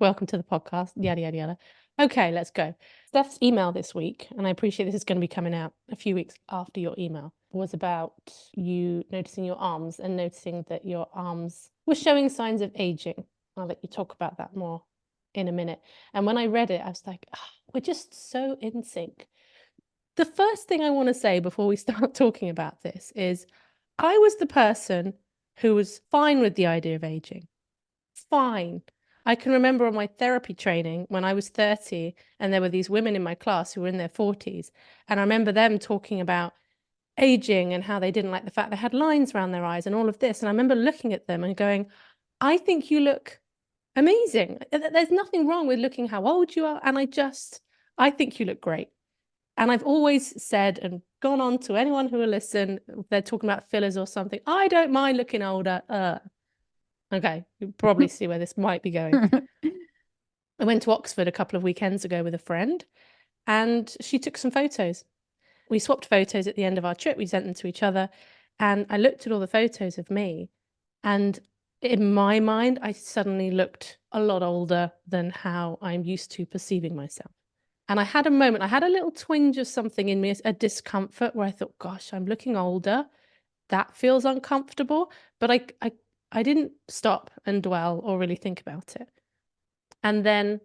welcome to the podcast, yada, yada, yada. Okay, let's go. Steph's email this week, and I appreciate this is going to be coming out a few weeks after your email, was about you noticing your arms and noticing that your arms were showing signs of aging. I'll let you talk about that more in a minute. And when I read it, I was like, we're just so in sync. The first thing I want to say before we start talking about this is I was the person who was fine with the idea of aging. Fine. I can remember on my therapy training when I was 30 and there were these women in my class who were in their 40s. And I remember them talking about aging and how they didn't like the fact they had lines around their eyes and all of this. And I remember looking at them and going, I think you look amazing. There's nothing wrong with looking how old you are. And I think you look great. And I've always said and gone on to anyone who will listen, they're talking about fillers or something. I don't mind looking older. Okay, you probably see where this might be going. I went to Oxford a couple of weekends ago with a friend and she took some photos. We swapped photos at the end of our trip. We sent them to each other. And I looked at all the photos of me. And in my mind, I suddenly looked a lot older than how I'm used to perceiving myself. And I had a moment, I had a little twinge of something in me, a discomfort where I thought, gosh, I'm looking older. That feels uncomfortable. But I didn't stop and dwell or really think about it. And then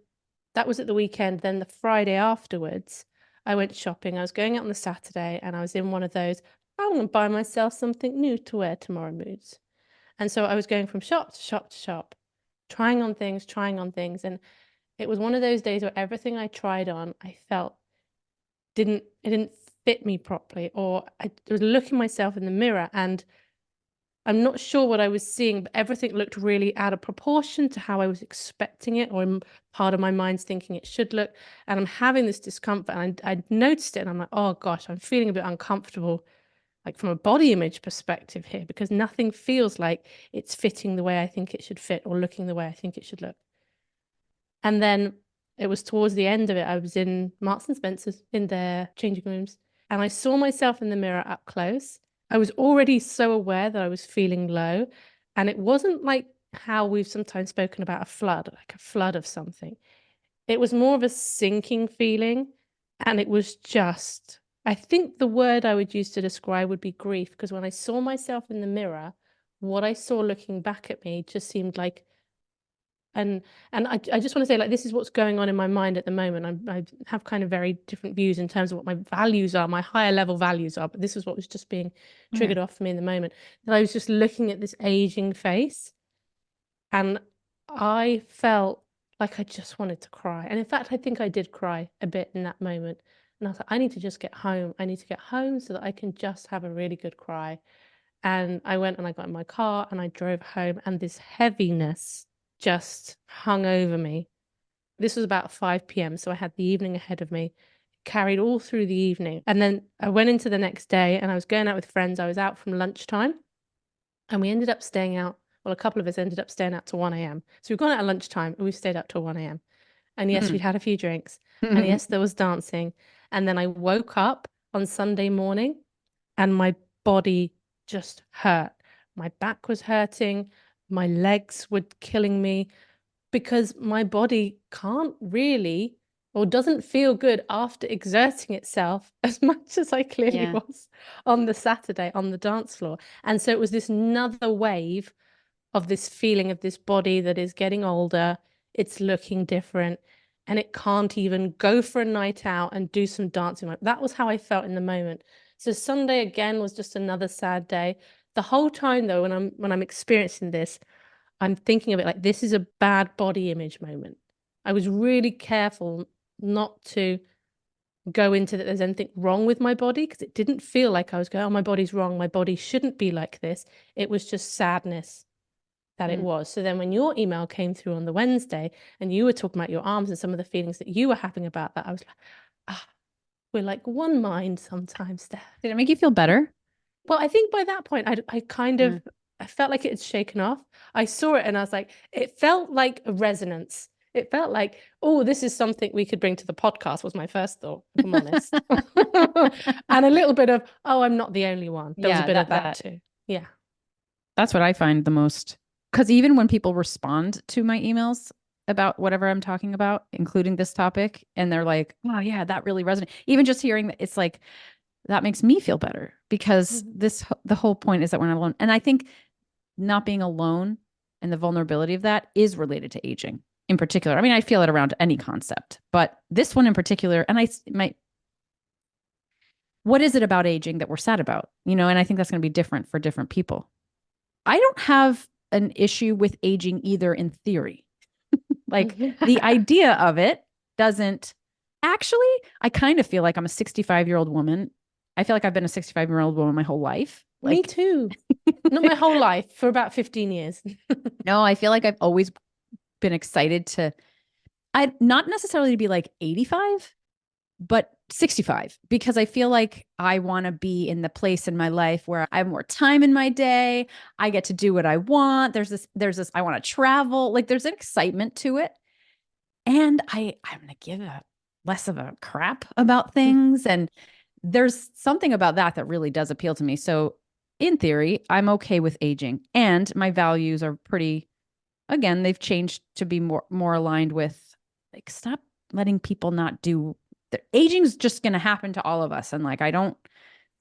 that was at the weekend. Then the Friday afterwards, I went shopping. I was going out on the Saturday and I was in one of those, I'm going to buy myself something new to wear tomorrow moods. And so I was going from shop to shop to shop, trying on things. And it was one of those days where everything I tried on, I felt it didn't fit me properly, or I was looking myself in the mirror and I'm not sure what I was seeing, but everything looked really out of proportion to how I was expecting it, or part of my mind's thinking it should look. And I'm having this discomfort, and I noticed it, and I'm like, oh gosh, I'm feeling a bit uncomfortable, like from a body image perspective here, because nothing feels like it's fitting the way I think it should fit or looking the way I think it should look. And then it was towards the end of it, I was in Marks and Spencer's in their changing rooms, and I saw myself in the mirror up close. I was already so aware that I was feeling low, and it wasn't like how we've sometimes spoken about a flood, like a flood of something. It was more of a sinking feeling, and it was just, I think the word I would use to describe would be grief, because when I saw myself in the mirror, what I saw looking back at me just seemed like, and I just want to say, like, this is what's going on in my mind at the moment. I have kind of very different views in terms of what my values are, my higher level values are, but this is what was just being triggered off for me in the moment. That I was just looking at this aging face and I felt like I just wanted to cry. And in fact, I think I did cry a bit in that moment. And I was like, I need to just get home. I need to get home so that I can just have a really good cry. And I went and I got in my car and I drove home, and this heaviness just hung over me. This was about 5 p.m. So I had the evening ahead of me, carried all through the evening. And then I went into the next day and I was going out with friends. I was out from lunchtime and we ended up staying out. Well, a couple of us ended up staying out to 1 a.m. So we've gone out at lunchtime and we've stayed up till 1 a.m. And yes, we'd had a few drinks. And yes, there was dancing. And then I woke up on Sunday morning and my body just hurt. My back was hurting. My legs were killing me because my body can't really or doesn't feel good after exerting itself as much as I clearly was on the Saturday on the dance floor. And so it was this another wave of this feeling of this body that is getting older, it's looking different, and it can't even go for a night out and do some dancing. That was how I felt in the moment. So Sunday again was just another sad day. The whole time though, when I'm experiencing this, I'm thinking of it like this is a bad body image moment. I was really careful not to go into that there's anything wrong with my body, because it didn't feel like I was going, oh, my body's wrong. My body shouldn't be like this. It was just sadness that it was. So then when your email came through on the Wednesday and you were talking about your arms and some of the feelings that you were having about that, I was like, we're like one mind sometimes, Steph. Did it make you feel better? Well, I think by that point, I kind of, I felt like it had shaken off. I saw it and I was like, it felt like a resonance. It felt like, oh, this is something we could bring to the podcast, was my first thought, if I'm honest. And a little bit of, oh, I'm not the only one. There was a bit of that too. Yeah. That's what I find the most, because even when people respond to my emails, about whatever I'm talking about, including this topic, and they're like, oh yeah, that really resonates. Even just hearing that, it's like that makes me feel better because Mhm. the whole point is that we're not alone. And I think not being alone and the vulnerability of that is related to aging in particular. I mean, I feel it around any concept, but this one in particular, and I might, what is it about aging that we're sad about? And I think that's going to be different for different people. I don't have an issue with aging either in theory. Like the idea of it doesn't actually, I kind of feel like I'm a 65-year-old woman. I feel like I've been a 65-year-old woman my whole life. Me Like, too. Not my whole life, for about 15 years. no, I feel like I've always been excited to, I not necessarily to be like 85, but 65, because I feel like I want to be in the place in my life where I have more time in my day. I get to do what I want. There's this, I want to travel. Like there's an excitement to it. And I'm going to give a less of a crap about things. And there's something about that that really does appeal to me. So in theory, I'm okay with aging, and my values are pretty, again, they've changed to be more aligned with, like, stop letting people not do aging's just going to happen to all of us. And like I'm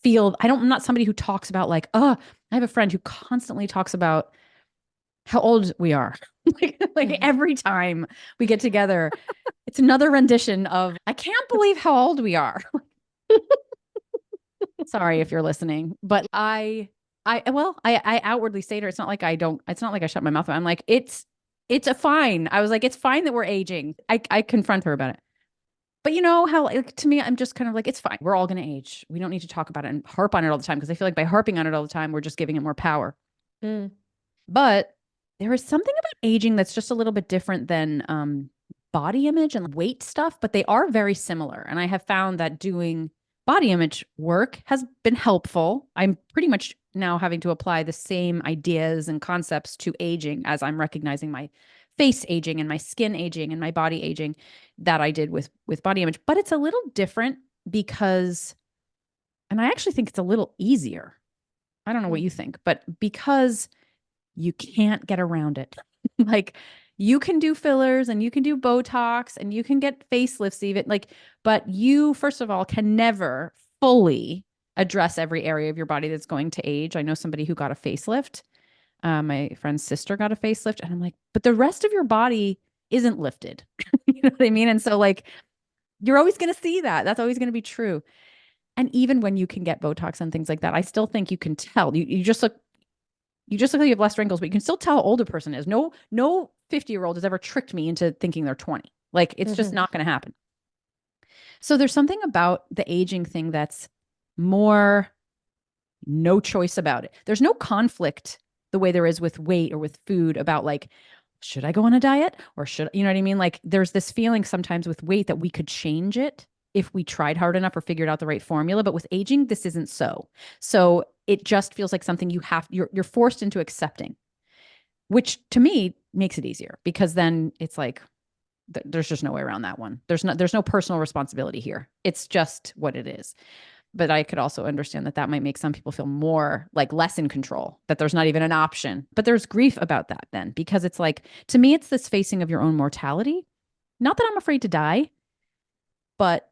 not somebody who talks about like, oh, I have a friend who constantly talks about how old we are. like every time we get together, it's another rendition of, I can't believe how old we are. Sorry if you're listening, but I outwardly say to her, it's not like it's not like I shut my mouth. I'm like, it's a fine. I was like, it's fine that we're aging. I confront her about it. But you know how, like, to me, I'm just kind of like, it's fine. We're all going to age. We don't need to talk about it and harp on it all the time, because I feel like by harping on it all the time, we're just giving it more power. Mm. But there is something about aging that's just a little bit different than body image and weight stuff, but they are very similar. And I have found that doing body image work has been helpful. I'm pretty much now having to apply the same ideas and concepts to aging as I'm recognizing my face aging and my skin aging and my body aging that I did with body image. But it's a little different because, and I actually think it's a little easier. I don't know what Mm. you think, but because you can't get around it. Like, you can do fillers and you can do Botox and you can get facelifts even, like, but you, first of all, can never fully address every area of your body that's going to age. I know somebody who got a facelift. My friend's sister got a facelift, and I'm like, but the rest of your body isn't lifted. You know what I mean? And so, like, you're always going to see that. That's always going to be true. And even when you can get Botox and things like that, I still think you can tell. You just look like you have less wrinkles, but you can still tell how old a person is. No 50-year-old has ever tricked me into thinking they're 20. Like, it's just Mhm. not going to happen. So there's something about the aging thing that's more no choice about it. There's no conflict the way there is with weight or with food about, like, should I go on a diet or should, you know what I mean? Like, there's this feeling sometimes with weight that we could change it if we tried hard enough or figured out the right formula. But with aging, this isn't so. So it just feels like something you're forced into accepting, which to me makes it easier, because then it's like there's just no way around that one. There's no personal responsibility here. It's just what it is. But I could also understand that that might make some people feel more like less in control, that there's not even an option. But there's grief about that then, because it's like, to me, it's this facing of your own mortality. Not that I'm afraid to die, but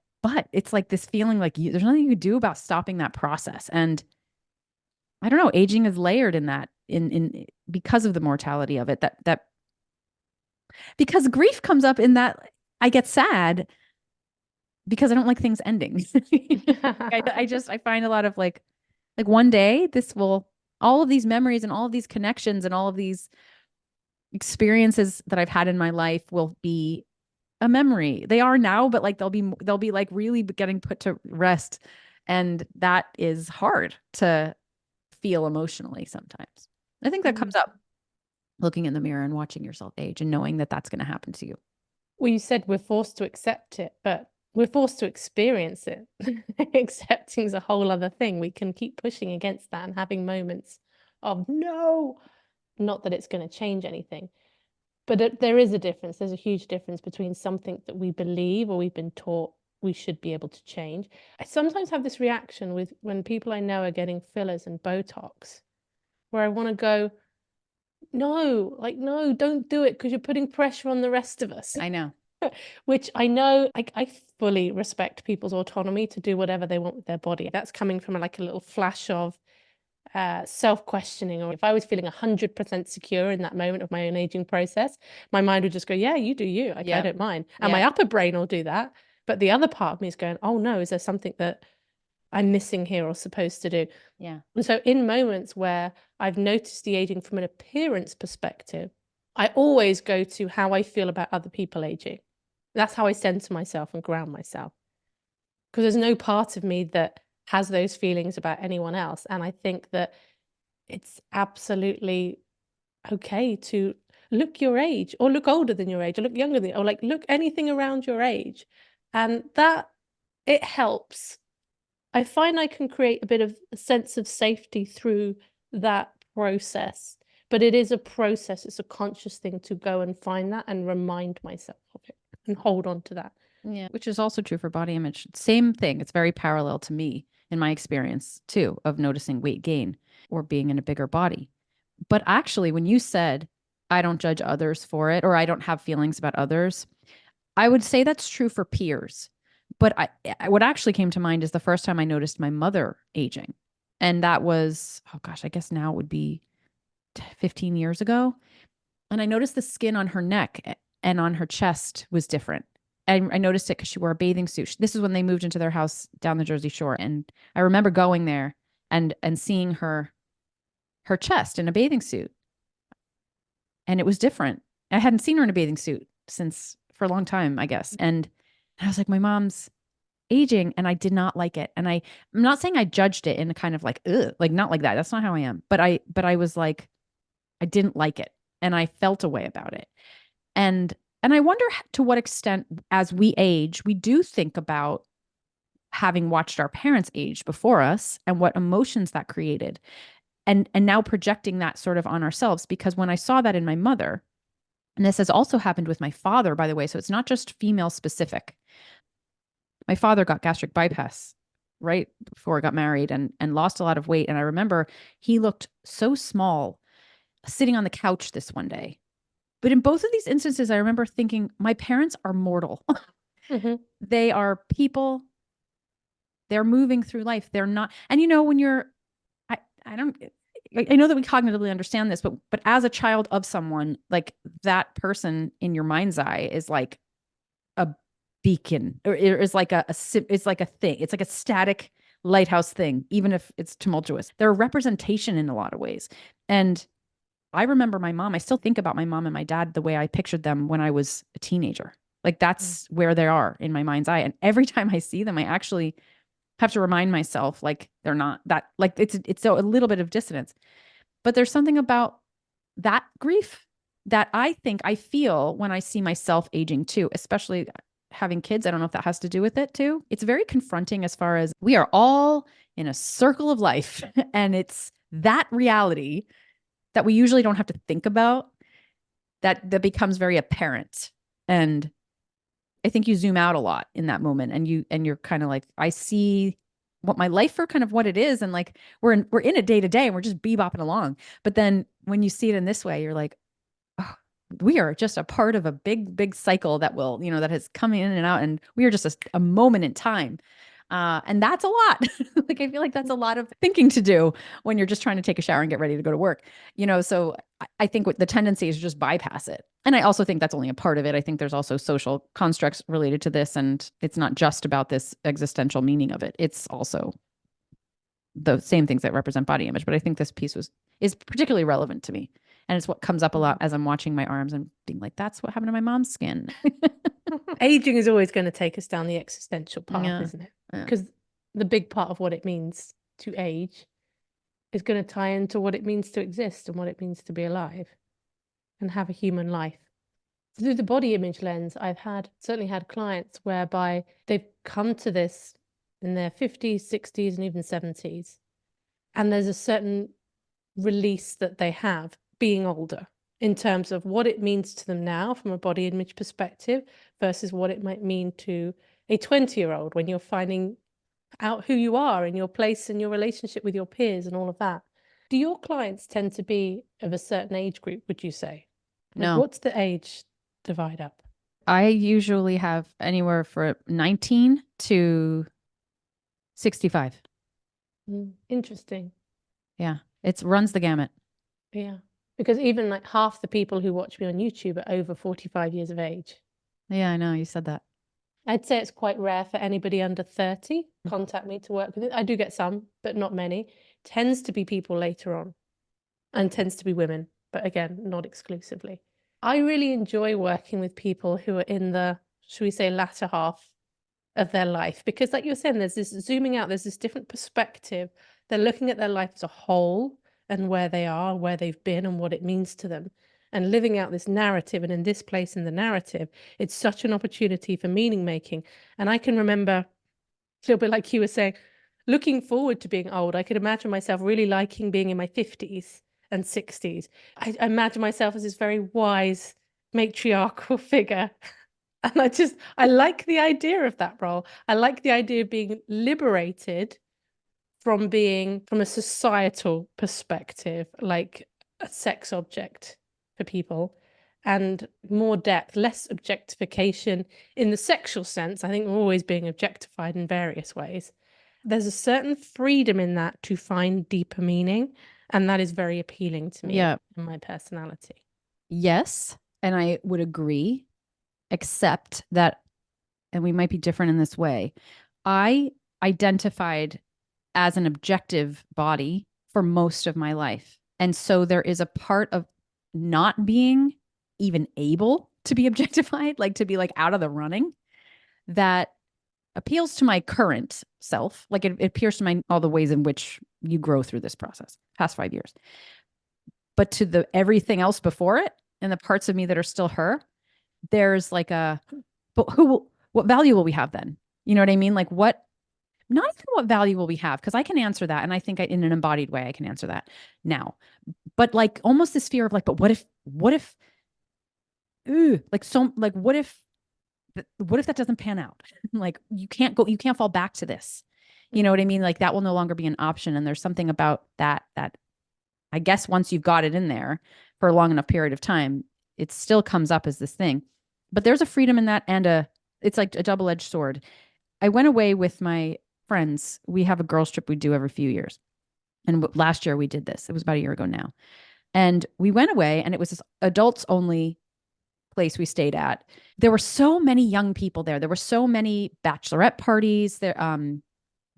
it's like this feeling like there's nothing you could do about stopping that process. And I don't know, aging is layered in that, in because of the mortality of it, that because grief comes up in that I get sad because I don't like things ending. I find a lot of like one day this will, all of these memories and all of these connections and all of these experiences that I've had in my life will be a memory. They are now, but like they'll be like really getting put to rest. And that is hard to feel emotionally sometimes. I think that Mm. comes up looking in the mirror and watching yourself age and knowing that that's going to happen to you. Well, you said we're forced to accept it, but we're forced to experience it. Accepting is a whole other thing. We can keep pushing against that and having moments of no, not that it's going to change anything. But there is a difference. There's a huge difference between something that we believe or we've been taught we should be able to change. I sometimes have this reaction with when people I know are getting fillers and Botox, where I want to go, no, like, no, don't do it because you're putting pressure on the rest of us. I know. Which I know, I fully respect people's autonomy to do whatever they want with their body. That's coming from like a little flash of self-questioning, or if I was feeling 100% secure in that moment of my own aging process, my mind would just go, yeah, you do you, like, I don't mind. And my upper brain will do that, but the other part of me is going, oh no, is there something that I'm missing here or supposed to do? Yeah. And so in moments where I've noticed the aging from an appearance perspective, I always go to how I feel about other people aging. That's how I center myself and ground myself, because there's no part of me that has those feelings about anyone else. And I think that it's absolutely okay to look your age, or look older than your age, or look younger than, or like look anything around your age. And that, it helps. I find I can create a bit of a sense of safety through that process, but it is a process. It's a conscious thing to go and find that and remind myself of it and hold on to that. Yeah, which is also true for body image. Same thing. It's very parallel to me in my experience too, of noticing weight gain or being in a bigger body. But actually, when you said, I don't judge others for it, or I don't have feelings about others, I would say that's true for peers. But what actually came to mind is the first time I noticed my mother aging. And that was, oh gosh, I guess now it would be 15 years ago. And I noticed the skin on her neck and on her chest was different. I noticed it because she wore a bathing suit. This is when they moved into their house down the Jersey Shore. And I remember going there and seeing her chest in a bathing suit. And it was different. I hadn't seen her in a bathing suit since for a long time, I guess. And I was like, my mom's aging, and I did not like it. And I'm not saying I judged it in a kind of like, ugh, like not like that. That's not how I am. But I was like, I didn't like it, and I felt a way about it. And I wonder to what extent, as we age, we do think about having watched our parents age before us and what emotions that created, and now projecting that sort of on ourselves. Because when I saw that in my mother, and this has also happened with my father, by the way, so it's not just female specific. My father got gastric bypass right before I got married and lost a lot of weight. And I remember he looked so small sitting on the couch this one day. But in both of these instances, I remember thinking, my parents are mortal. Mm-hmm. They are people. They're moving through life. They're not. And you know, when you're, I don't, I know that we cognitively understand this, but as a child of someone, like that person in your mind's eye is like a beacon, or is like it's like a thing. It's like a static lighthouse thing, even if it's tumultuous. They're a representation in a lot of ways. And I remember my mom. I still think about my mom and my dad the way I pictured them when I was a teenager. Like that's where they are in my mind's eye. And every time I see them, I actually have to remind myself, like they're not that, like it's a little bit of dissonance. But there's something about that grief that I think I feel when I see myself aging too, especially having kids. I don't know if that has to do with it too. It's very confronting as far as we are all in a circle of life, and it's that reality that we usually don't have to think about that becomes very apparent. And I think you zoom out a lot in that moment, and you're kind of like, I see what my life for kind of what it is, and like we're in it day to day and we're just bebopping along. But then when you see it in this way, you're like, oh, we are just a part of a big cycle that will, that has come in and out, and we are just a moment in time. And that's a lot. Like, I feel like that's a lot of thinking to do when you're just trying to take a shower and get ready to go to work, so I think what the tendency is just bypass it. And I also think that's only a part of it. I think there's also social constructs related to this. And it's not just about this existential meaning of it. It's also the same things that represent body image. But I think this piece is particularly relevant to me. And it's what comes up a lot as I'm watching my arms and being like, that's what happened to my mom's skin. Aging is always going to take us down the existential path, Yeah. isn't it? Because the big part of what it means to age is going to tie into what it means to exist and what it means to be alive and have a human life. Through the body image lens, I've certainly had clients whereby they've come to this in their 50s, 60s, and even 70s. And there's a certain release that they have being older in terms of what it means to them now from a body image perspective versus what it might mean to a 20-year-old when you're finding out who you are and your place and your relationship with your peers and all of that. Do your clients tend to be of a certain age group, would you say? Like, No. what's the age divide up? I usually have anywhere from 19 to 65. Interesting. Yeah. It runs the gamut. Yeah. Because even like half the people who watch me on YouTube are over 45 years of age. Yeah, I know. You said that. I'd say it's quite rare for anybody under 30 contact me to work with it. I do get some, but not many. Tends to be people later on and tends to be women, but again, not exclusively. I really enjoy working with people who are in the, should we say, latter half of their life, because like you're saying, there's this zooming out, there's this different perspective. They're looking at their life as a whole and where they are, where they've been and what it means to them, and living out this narrative. And in this place in the narrative, it's such an opportunity for meaning making. And I can remember a little bit like you were saying, looking forward to being old. I could imagine myself really liking being in my 50s and 60s. I imagine myself as this very wise matriarchal figure. And I like the idea of that role. I like the idea of being liberated from being, from a societal perspective, like a sex object for people, and more depth, less objectification in the sexual sense. I think we're always being objectified in various ways. There's a certain freedom in that to find deeper meaning, and that is very appealing to me Yeah. and my personality. Yes. And I would agree, except that, and we might be different in this way. I identified as an objective body for most of my life. And so there is a part of not being even able to be objectified, like to be like out of the running, that appeals to my current self. Like it appears to my all the ways in which you grow through this process, past 5 years. But to the everything else before it and the parts of me that are still her, there's like but what value will we have then? You know what I mean? Like not even what value will we have? Because I can answer that. And I think in an embodied way, I can answer that now. But like almost this fear of like, but what if, what if that doesn't pan out? Like you can't fall back to this. You know what I mean? Like that will no longer be an option. And there's something about that I guess once you've got it in there for a long enough period of time, it still comes up as this thing. But there's a freedom in that, and it's like a double-edged sword. I went away with my friends. We have a girls trip we do every few years. And last year we did this. It was about a year ago now. And we went away, and it was this adults only place we stayed at. There were so many young people there. There were so many bachelorette parties, there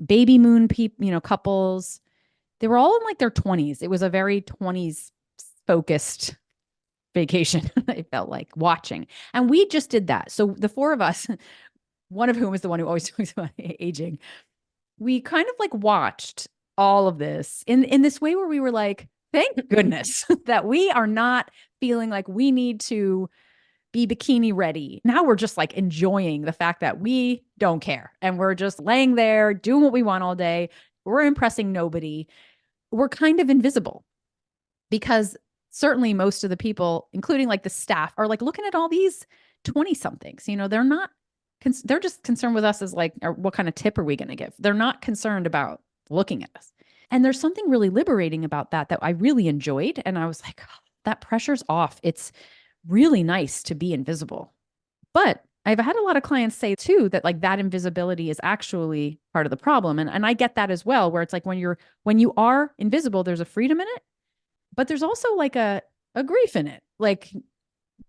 baby moon people, couples. They were all in like their 20s. It was a very 20s focused vacation. I felt like watching. And we just did that. So the four of us, one of whom is the one who always talks about aging, we kind of like watched all of this in this way where we were like, thank goodness that we are not feeling like we need to be bikini ready. Now we're just like enjoying the fact that we don't care. And we're just laying there doing what we want all day. We're impressing nobody. We're kind of invisible because certainly most of the people, including like the staff, are like looking at all these 20 somethings. They're just concerned with us as like, what kind of tip are we going to give? They're not concerned about looking at us. And there's something really liberating about that I really enjoyed. And I was like, oh, that pressure's off. It's really nice to be invisible. But I've had a lot of clients say too that like that invisibility is actually part of the problem. And I get that as well, where it's like when you are invisible, there's a freedom in it, but there's also like a grief in it. Like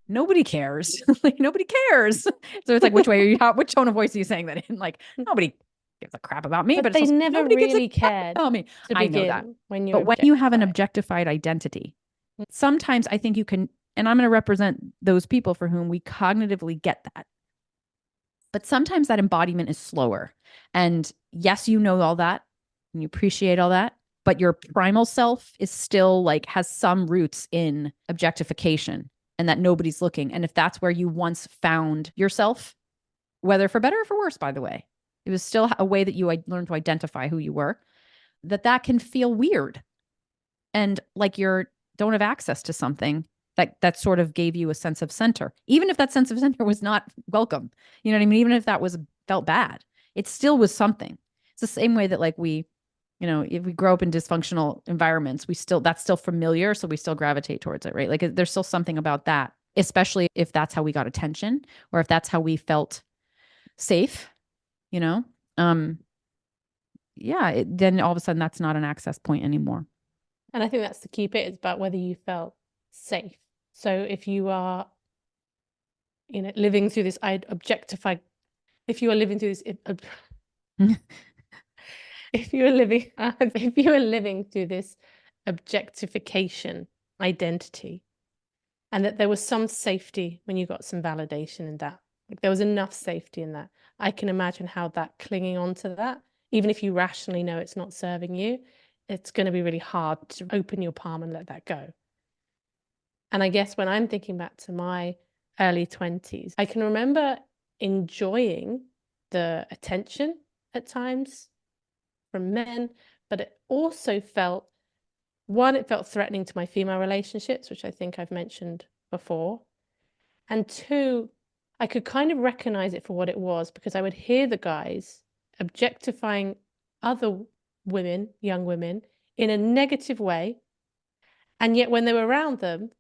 nobody cares. Like nobody cares. So it's like, which tone of voice are you saying that in? Like nobody gives a crap about me, but they also, never really cared about me. I know that. When but when you have an objectified identity, sometimes I think you can, and I'm going to represent those people for whom we cognitively get that. But sometimes that embodiment is slower. And yes, you know all that and you appreciate all that, but your primal self is still like has some roots in objectification and that nobody's looking. And if that's where you once found yourself, whether for better or for worse, by the way, it was still a way that you learned to identify who you were, that can feel weird. And like you don't have access to something that sort of gave you a sense of center, even if that sense of center was not welcome. You know what I mean? Even if that felt bad, it still was something. It's the same way that like we You know, if we grow up in dysfunctional environments, that's still familiar. So we still gravitate towards it, right? Like there's still something about that, especially if that's how we got attention or if that's how we felt safe, you know? Um, yeah, then all of a sudden that's not an access point anymore. And I think that's the key bit. It's about whether you felt safe. So if you are, living through this, I'd objectify, if you are living through this, if you are living through this objectification identity, and that there was some safety when you got some validation in that, like there was enough safety in that, I can imagine how that clinging on to that, even if you rationally know it's not serving you, it's going to be really hard to open your palm and let that go. And I guess when I'm thinking back to my early 20s, I can remember enjoying the attention at times from men, but it also felt, one, it felt threatening to my female relationships, which I think I've mentioned before. And two, I could kind of recognize it for what it was, because I would hear the guys objectifying other women, young women, in a negative way. And yet when they were around them,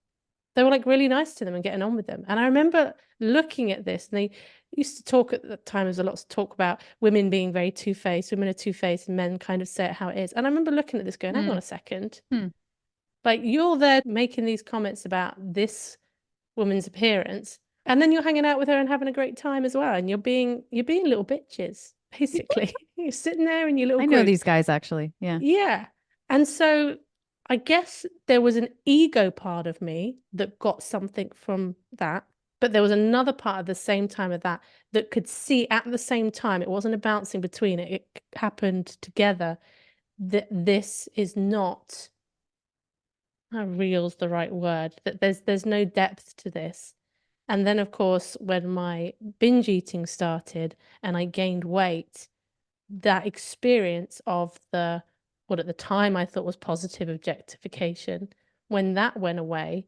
they were like really nice to them and getting on with them. And I remember looking at this, and they used to talk at the time, there's a lot of talk about women being very two-faced, women are two-faced, and men kind of say it how it is. And I remember looking at this going, hang on a second. Like, you're there making these comments about this woman's appearance, and then you're hanging out with her and having a great time as well. And you're being little bitches, basically. You're sitting there in your little I know group. these guys actually. Yeah. Yeah. And so I guess there was an ego part of me that got something from that, but there was another part at the same time of that could see at the same time, it wasn't a bouncing between it, it happened together, that this is not, real's the right word, that there's no depth to this. And then, of course, when my binge eating started and I gained weight, that experience of what at the time I thought was positive objectification, when that went away,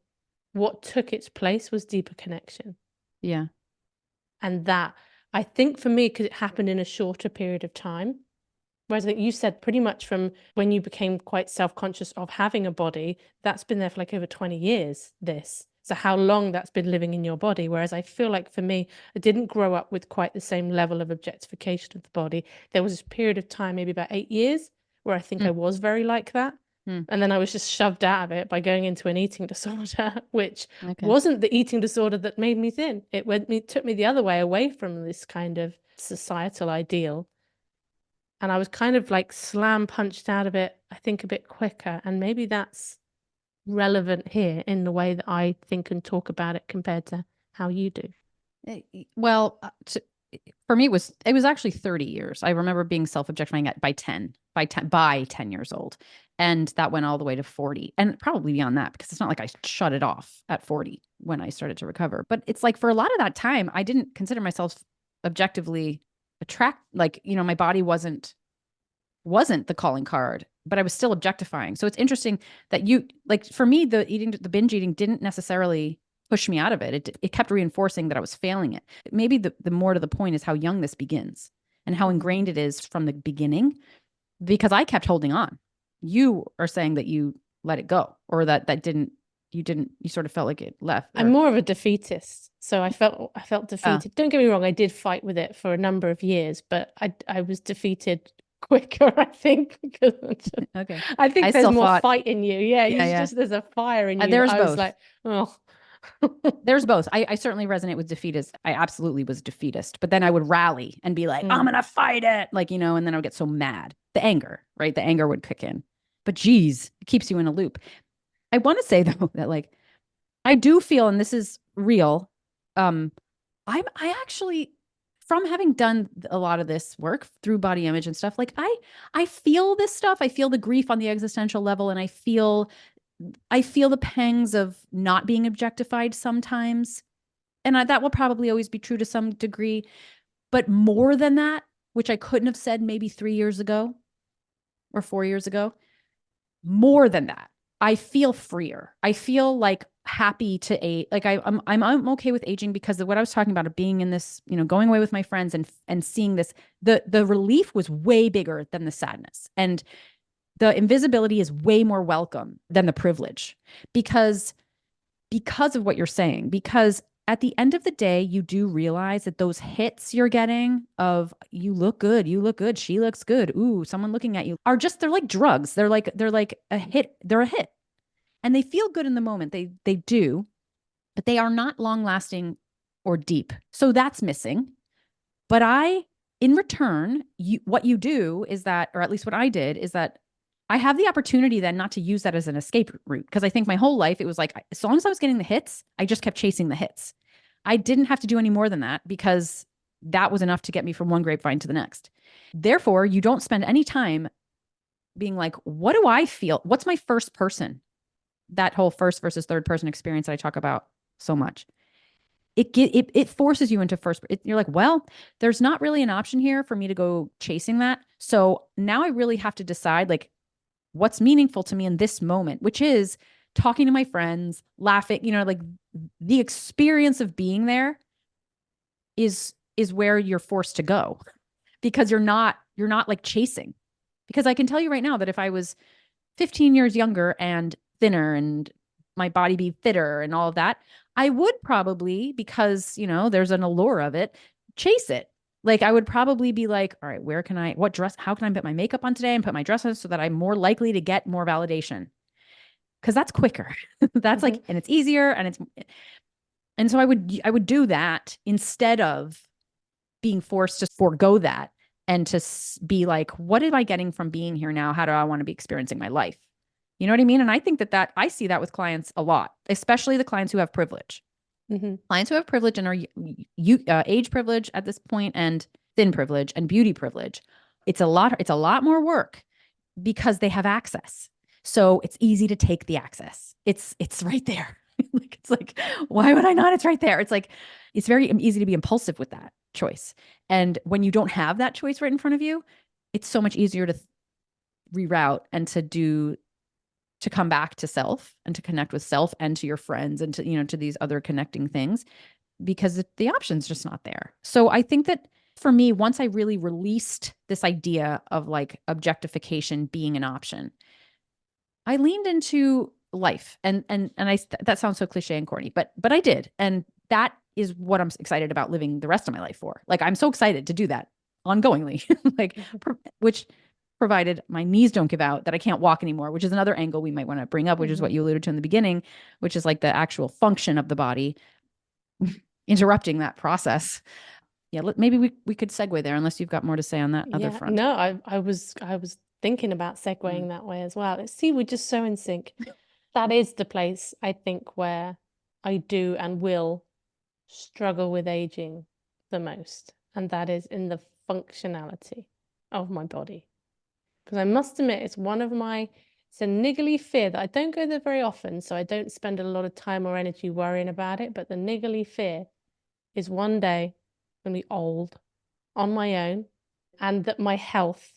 what took its place was deeper connection. Yeah. And that, I think for me, because it happened in a shorter period of time, whereas I think you said pretty much from when you became quite self-conscious of having a body, that's been there for like over 20 years, this. So how long that's been living in your body. Whereas I feel like for me, I didn't grow up with quite the same level of objectification of the body. There was this period of time, maybe about 8 years, where I think I was very like that. And then I was just shoved out of it by going into an eating disorder, which wasn't the eating disorder that me thin. It took me the other way, away from this kind of societal ideal. And I was kind of like slam punched out of it, I think, a bit quicker. And maybe that's relevant here in the way that I think and talk about it compared to how you do. Well, for me, it was actually 30 years. I remember being self-objectifying by 10 years old. And that went all the way to 40 and probably beyond that, because it's not like I shut it off at 40 when I started to recover. But it's like for a lot of that time, I didn't consider myself objectively like, my body wasn't the calling card, but I was still objectifying. So it's interesting that for me, the binge eating didn't necessarily push me out of it. It kept reinforcing that I was failing it. Maybe the more to the point is how young this begins and how ingrained it is from the beginning, because I kept holding on. You are saying that you let it go, or that you sort of felt like it left. I'm more of a defeatist. So I felt defeated. Don't get me wrong, I did fight with it for a number of years, but I was defeated quicker, I think, because okay. I think there's more fight in you. Yeah, there's a fire in you. There's both. I was like, oh. There's both. I certainly resonate with defeatist. I absolutely was defeatist, but then I would rally and be like, I'm gonna fight it, like, and then I would get so mad. The anger, right? The anger would kick in. But geez, it keeps you in a loop. I want to say though that, like, I do feel, and this is real, I actually, from having done a lot of this work through body image and stuff, like I feel this stuff. I feel the grief on the existential level, and I feel the pangs of not being objectified sometimes. And that will probably always be true to some degree. But more than that, which I couldn't have said maybe 3 years ago or 4 years ago, more than that, I feel freer. I feel like happy to age. Like I'm okay with aging, because of what I was talking about, of being in this, going away with my friends and seeing this, the relief was way bigger than the sadness. And The invisibility is way more welcome than the privilege because of what you're saying. Because at the end of the day, you do realize that those hits you're getting of you look good, she looks good, ooh, someone looking at you are just, they're like drugs. They're like a hit. They're a hit. And they feel good in the moment. They do, but they are not long lasting or deep. So that's missing. But in return, what you do is that, or at least what I did, is that I have the opportunity then not to use that as an escape route. Because I think my whole life, it was like, as long as I was getting the hits, I just kept chasing the hits. I didn't have to do any more than that because that was enough to get me from one grapevine to the next. Therefore, you don't spend any time being like, what do I feel? What's my first person? That whole first versus third person experience that I talk about so much. It forces you into you're like, well, there's not really an option here for me to go chasing that. So now I really have to decide like what's meaningful to me in this moment, which is talking to my friends, laughing, like the experience of being there is where you're forced to go because you're not like chasing. Because I can tell you right now that if I was 15 years younger and thinner and my body be fitter and all of that, I would probably, because, there's an allure of it, chase it. Like I would probably be like, all right, how can I put my makeup on today and put my dress on so that I'm more likely to get more validation? Because that's quicker. That's like, and it's easier and so I would do that instead of being forced to forego that and to be like, what am I getting from being here now? How do I want to be experiencing my life? You know what I mean? And I think that I see that with clients a lot, especially the clients who have privilege. Clients who have privilege and are age privilege at this point and thin privilege and beauty privilege. It's a lot more work because they have access. So it's easy to take the access. It's right there. It's like, why would I not? It's right there. It's like, it's very easy to be impulsive with that choice. And when you don't have that choice right in front of you, it's so much easier to reroute and to come back to self and to connect with self and to your friends and to, to these other connecting things because the option's just not there. So I think that for me, once I really released this idea of like objectification being an option, I leaned into life and that sounds so cliche and corny, but I did. And that is what I'm excited about living the rest of my life for. Like, I'm so excited to do that ongoingly, like, which provided my knees don't give out, that I can't walk anymore, which is another angle we might want to bring up, which is what you alluded to in the beginning, which is like the actual function of the body interrupting that process. Yeah, maybe we could segue there unless you've got more to say on that other front. No, I was thinking about segueing that way as well. Let's see, we're just so in sync. That is the place I think where I do and will struggle with aging the most, and that is in the functionality of my body. Because I must admit, it's a niggly fear that I don't go there very often, so I don't spend a lot of time or energy worrying about it. But the niggly fear is one day I'm going to be old on my own, and that my health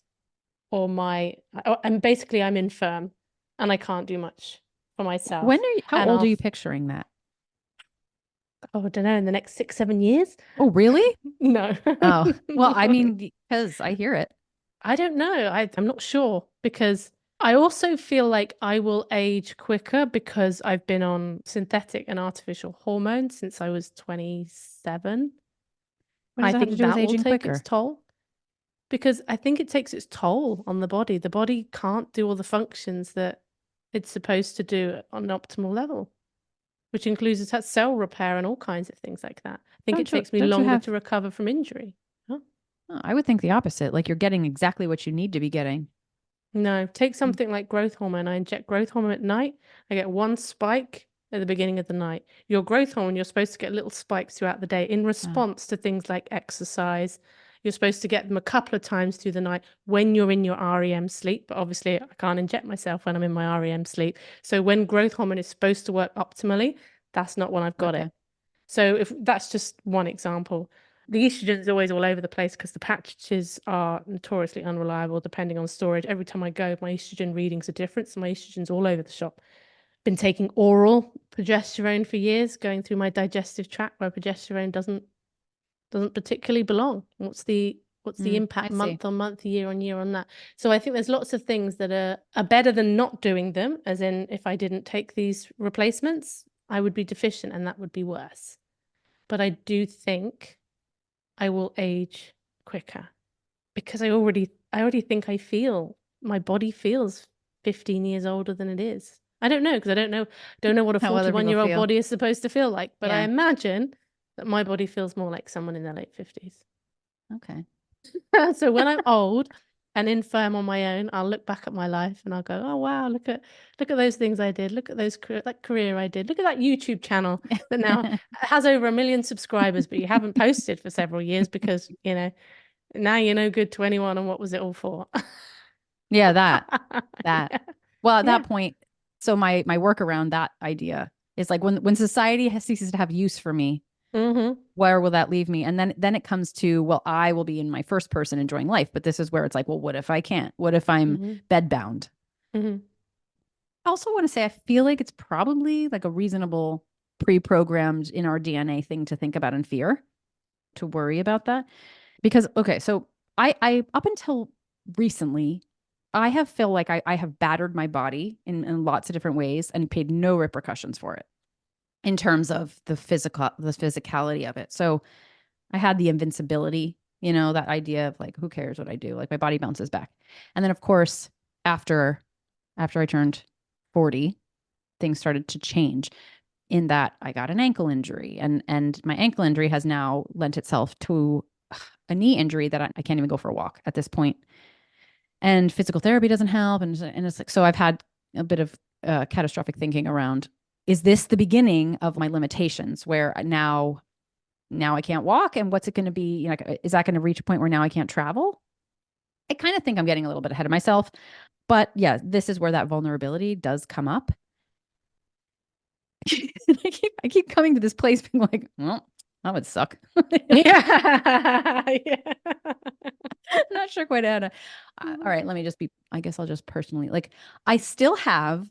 and basically I'm infirm and I can't do much for myself. How old are you picturing that? Oh, I don't know, in the next 6-7 years. Oh, really? No. Oh, well, I mean, because I hear it. I don't know. I'm not sure, because I also feel like I will age quicker because I've been on synthetic and artificial hormones since I was 27. I think that will take its toll. Because I think it takes its toll on the body. The body can't do all the functions that it's supposed to do on an optimal level, which includes cell repair and all kinds of things like that. I think it takes me longer to recover from injury. Huh? Oh, I would think the opposite. Like, you're getting exactly what you need to be getting. No, take something like growth hormone. I inject growth hormone at night. I get one spike at the beginning of the night. Your growth hormone, you're supposed to get little spikes throughout the day in response to things like exercise. You're supposed to get them a couple of times through the night when you're in your REM sleep. But obviously, I can't inject myself when I'm in my REM sleep. So when growth hormone is supposed to work optimally, that's not when I've got it. So if that's just one example. The estrogen is always all over the place because the patches are notoriously unreliable depending on storage. Every time I go, my estrogen readings are different. So my estrogen's all over the shop. Been taking oral progesterone for years, going through my digestive tract where progesterone doesn't particularly belong. What's the What's the impact I see. month on month, year on year on that? So I think there's lots of things that are better than not doing them, as in if I didn't take these replacements, I would be deficient and that would be worse. But I do think I will age quicker because I already think my body feels 15 years older than it is. I don't know because I don't know what a How other people 41-year-old feel. body is supposed to feel like, but I Yeah. imagine that my body feels more like someone in their late 50s. Okay. So when I'm old and infirm on my own, I'll look back at my life and I'll go, oh wow, look at those things I did. Look at that career I did. Look at that YouTube channel that now has over 1 million subscribers, but you haven't posted for several years because, now you're no good to anyone, and what was it all for? Yeah, that. Yeah. Well, at Yeah. that point, so my work around that idea is like when society ceases to have use for me, where will that leave me? And then it comes to, well, I will be in my first person enjoying life, but this is where it's like, well, what if I can't? What if I'm bedbound? I also want to say I feel like it's probably like a reasonable pre-programmed in our DNA thing to think about and fear, to worry about that. Because okay, so I up until recently, I have felt like I have battered my body in lots of different ways and paid no repercussions for it in terms of the physicality of it. So I had the invincibility, that idea of like, who cares what I do? Like my body bounces back. And then of course, after I turned 40, things started to change in that I got an ankle injury, and my ankle injury has now lent itself to a knee injury that I can't even go for a walk at this point. And physical therapy doesn't help. And it's like, so I've had a bit of catastrophic thinking around, is this the beginning of my limitations where now I can't walk? And what's it going to be? Is that going to reach a point where now I can't travel? I kind of think I'm getting a little bit ahead of myself, but yeah, this is where that vulnerability does come up. I keep coming to this place being like, well, that would suck. Yeah. Yeah. Not sure quite how to. All right, let me just be. I guess I'll just personally like. I still have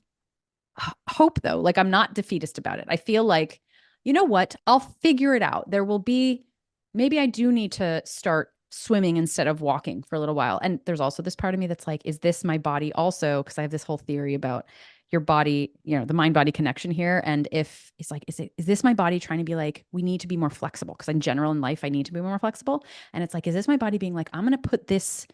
hope though. Like I'm not defeatist about it. I feel like, you know what? I'll figure it out. There will be. Maybe I do need to start swimming instead of walking for a little while. And there's also this part of me that's like, is this my body also? Because I have this whole theory about your body, the mind body connection here. And if it's like, is this my body trying to be like, we need to be more flexible? Because in general in life, I need to be more flexible. And it's like, is this my body being like, I'm going to put this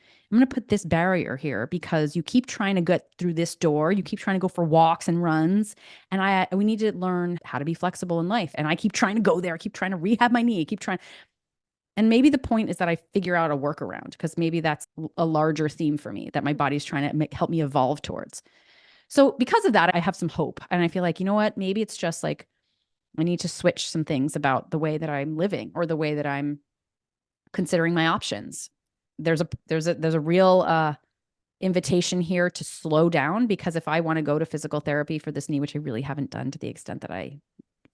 barrier here because you keep trying to get through this door. You keep trying to go for walks and runs. And we need to learn how to be flexible in life. And I keep trying to go there. I keep trying to rehab my knee. I keep trying. And maybe the point is that I figure out a workaround because maybe that's a larger theme for me that my body's trying to help me evolve towards. So because of that, I have some hope. And I feel like, you know what? Maybe it's just like I need to switch some things about the way that I'm living or the way that I'm considering my options. There's a real invitation here to slow down because if I want to go to physical therapy for this knee, which I really haven't done to the extent that I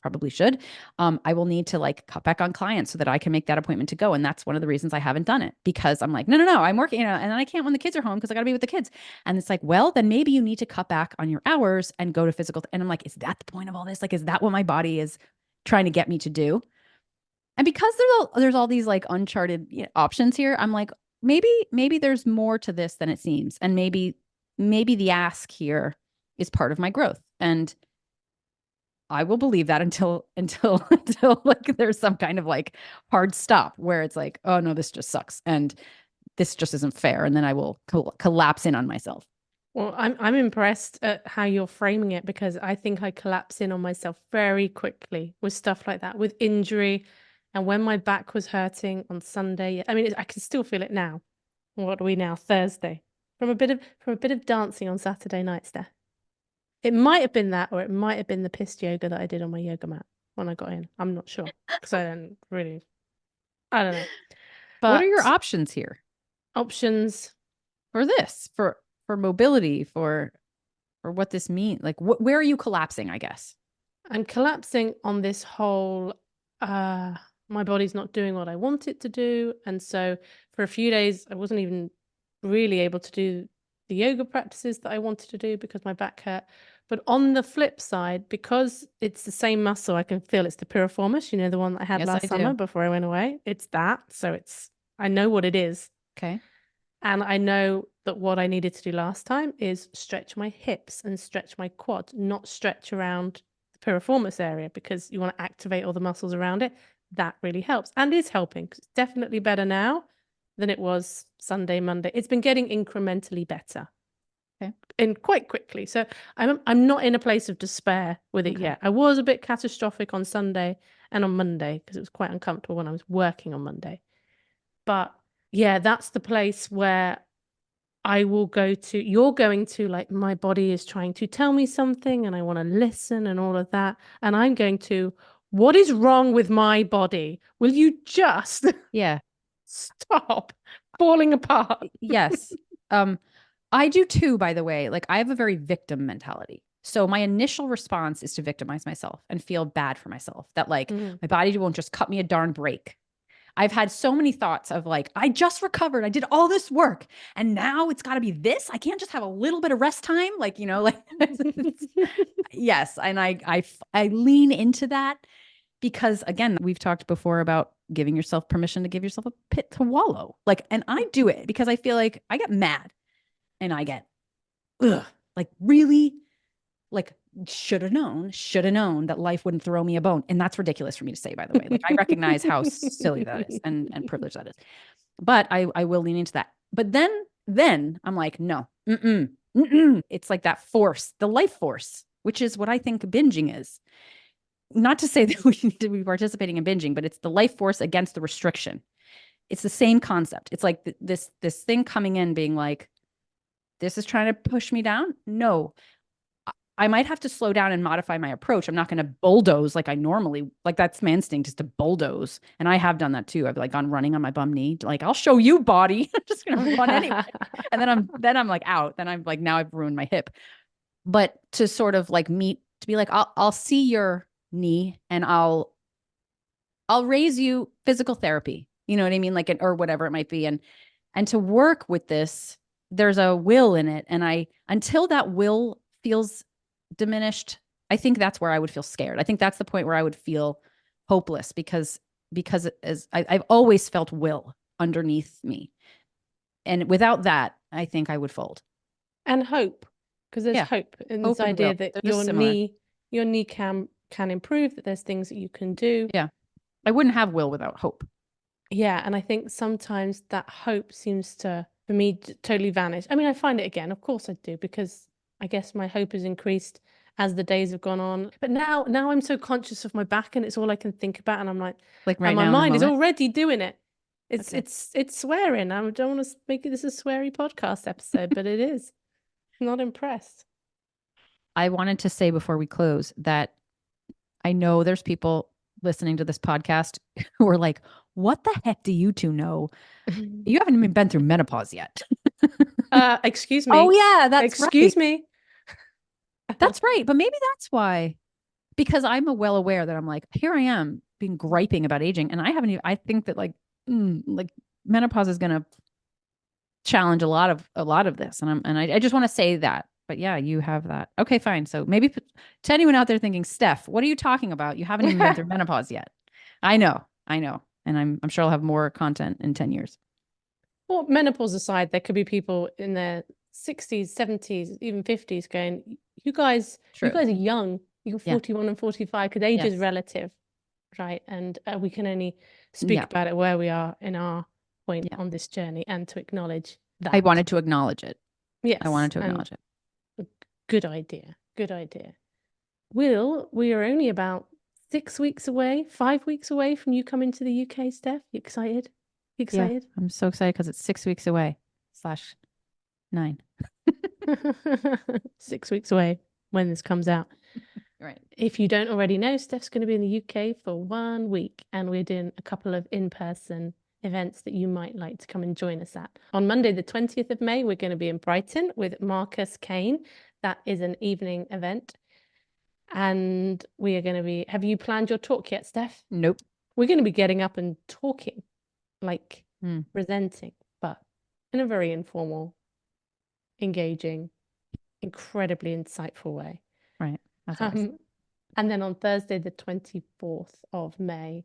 probably should, I will need to like cut back on clients so that I can make that appointment to go. And that's one of the reasons I haven't done it because I'm like, no, I'm working, and I can't when the kids are home because I got to be with the kids. And it's like, well, then maybe you need to cut back on your hours and go to physical. And I'm like, is that the point of all this? Like, is that what my body is trying to get me to do? And because there's all these like uncharted options here, I'm like, maybe there's more to this than it seems. And maybe the ask here is part of my growth. And I will believe that until like there's some kind of like hard stop where it's like, oh no, this just sucks and this just isn't fair, and then I will collapse in on myself. Well, I'm impressed at how you're framing it because I think I collapse in on myself very quickly with stuff like that, with injury, and when my back was hurting on Sunday. I mean, I can still feel it now. What are we now? Thursday. From a bit of dancing on Saturday night, Steph. It might have been that, or it might have been the pissed yoga that I did on my yoga mat when I got in. I'm not sure because I don't know. But what are your options here? Options for this, for mobility, for what this means? Like, where are you collapsing? I guess I'm collapsing on this whole. My body's not doing what I want it to do, and so for a few days I wasn't even really able to do the yoga practices that I wanted to do because my back hurt. But on the flip side, because it's the same muscle, I can feel it's the piriformis, the one that I had yes, last I summer do. before I went away. It's that. So it's I know what it is. Okay. And I know that what I needed to do last time is stretch my hips and stretch my quad, not stretch around the piriformis area, because you want to activate all the muscles around it. That really helps and is helping. It's definitely better now than it was Sunday, Monday. It's been getting incrementally better. Okay. And quite quickly. So I'm not in a place of despair with it yet. I was a bit catastrophic on Sunday and on Monday because it was quite uncomfortable when I was working on Monday. But yeah, that's the place where I will go to. You're going to, like, my body is trying to tell me something and I want to listen and all of that. And I'm going to, what is wrong with my body? Will you just stop falling apart? Yes. I do too, by the way. Like, I have a very victim mentality. So my initial response is to victimize myself and feel bad for myself that, like, my body won't just cut me a darn break. I've had so many thoughts of, like, I just recovered. I did all this work and now it's got to be this. I can't just have a little bit of rest time. Like, you know, like, yes. And I lean into that because, again, we've talked before about giving yourself permission to give yourself a pit to wallow. Like, and I do it because I feel like I get mad and I get, like, really, like, should have known that life wouldn't throw me a bone. And that's ridiculous for me to say, by the way. Like, I recognize how silly that is and privileged that is. But I will lean into that. But then I'm like, no, it's like that force, the life force, which is what I think binging is. Not to say that we need to be participating in binging, but it's the life force against the restriction. It's the same concept. It's like this thing coming in being like, this is trying to push me down. No, I might have to slow down and modify my approach. I'm not going to bulldoze like I normally, like, that's my instinct, is to bulldoze. And I have done that too. I've, like, gone running on my bum knee. Like, I'll show you, body. I'm just going to run anyway. And then I'm like out. Then I'm like, now I've ruined my hip. But to sort of like to be like, I'll see your knee and I'll raise you physical therapy. You know what I mean? Like, or whatever it might be. And to work with this, there's a will in it. And until that will feels diminished, I think that's where I would feel scared. I think that's the point where I would feel hopeless because I've always felt will underneath me. And without that, I think I would fold. And hope, because there's hope in Hope this idea that your knee can improve, that there's things that you can do. Yeah. I wouldn't have will without hope. Yeah. And I think sometimes that hope seems to, for me, totally vanish. I mean, I find it again. Of course I do, because I guess my hope has increased as the days have gone on. But now I'm so conscious of my back and it's all I can think about. And I'm like right and now, my mind is already doing it. It's swearing. I don't want to make this a sweary podcast episode, but it is. I'm not impressed. I wanted to say before we close that I know there's people listening to this podcast who are like, what the heck do you two know? You haven't even been through menopause yet. Excuse me. Oh yeah, that's excuse me. That's right. But maybe that's why, because I'm well aware that I'm like, here I am being griping about aging. And I haven't even, I think that like menopause is going to challenge a lot of this. And I just want to say that, but yeah, you have that. Okay, fine. So maybe to anyone out there thinking, Steph, what are you talking about? You haven't even been through menopause yet. I know. And I'm sure I'll have more content in 10 years. Well, menopause aside, there could be people in their 60s, 70s, even 50s going, you guys are young. You're 41 and 45, because age is relative, right? And we can only speak about it where we are in our point on this journey, and to acknowledge that. I wanted to acknowledge it. Yes. I wanted to acknowledge it. Good idea. Good idea. Will, we are only about 5 weeks away from you coming to the UK, Steph. You excited? Yeah, I'm so excited because it's 6 weeks away /9. 6 weeks away when this comes out. Right. If you don't already know, Steph's going to be in the UK for 1 week, and we're doing a couple of in-person events that you might like to come and join us at. On Monday, the 20th of May, we're going to be in Brighton with Marcus Kane. That is an evening event. And we are going to be, have you planned your talk yet, Steph? Nope. We're going to be getting up and talking, like presenting, but in a very informal, engaging, incredibly insightful way. Right. That's awesome. And then on Thursday, the 24th of May,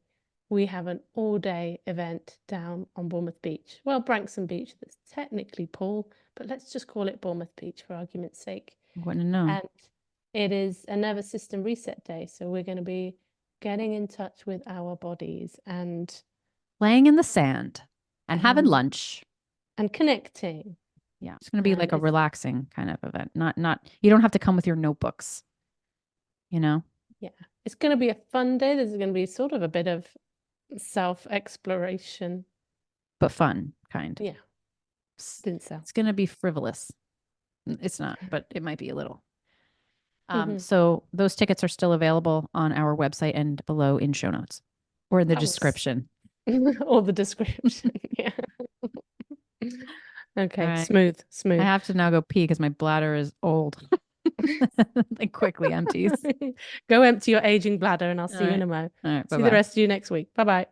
we have an all-day event down on Bournemouth Beach. Well, Branksome Beach, that's technically Poole, but let's just call it Bournemouth Beach for argument's sake. I wouldn't know. And it is a nervous system reset day. So we're going to be getting in touch with our bodies and laying in the sand and having lunch and connecting. Yeah, it's going to be like a relaxing kind of event. Not you don't have to come with your notebooks. Yeah, it's going to be a fun day. There's going to be sort of a bit of self-exploration, but fun kind. Yeah, didn't sound. It's going to be frivolous. It's not, but it might be a little. So those tickets are still available on our website and below in show notes or in the description. Or the description. Yeah. Okay. Right. Smooth. I have to now go pee because my bladder is old. Like quickly empties. Go empty your aging bladder and I'll see you in a mo. All right. See the rest of you next week. Bye-bye.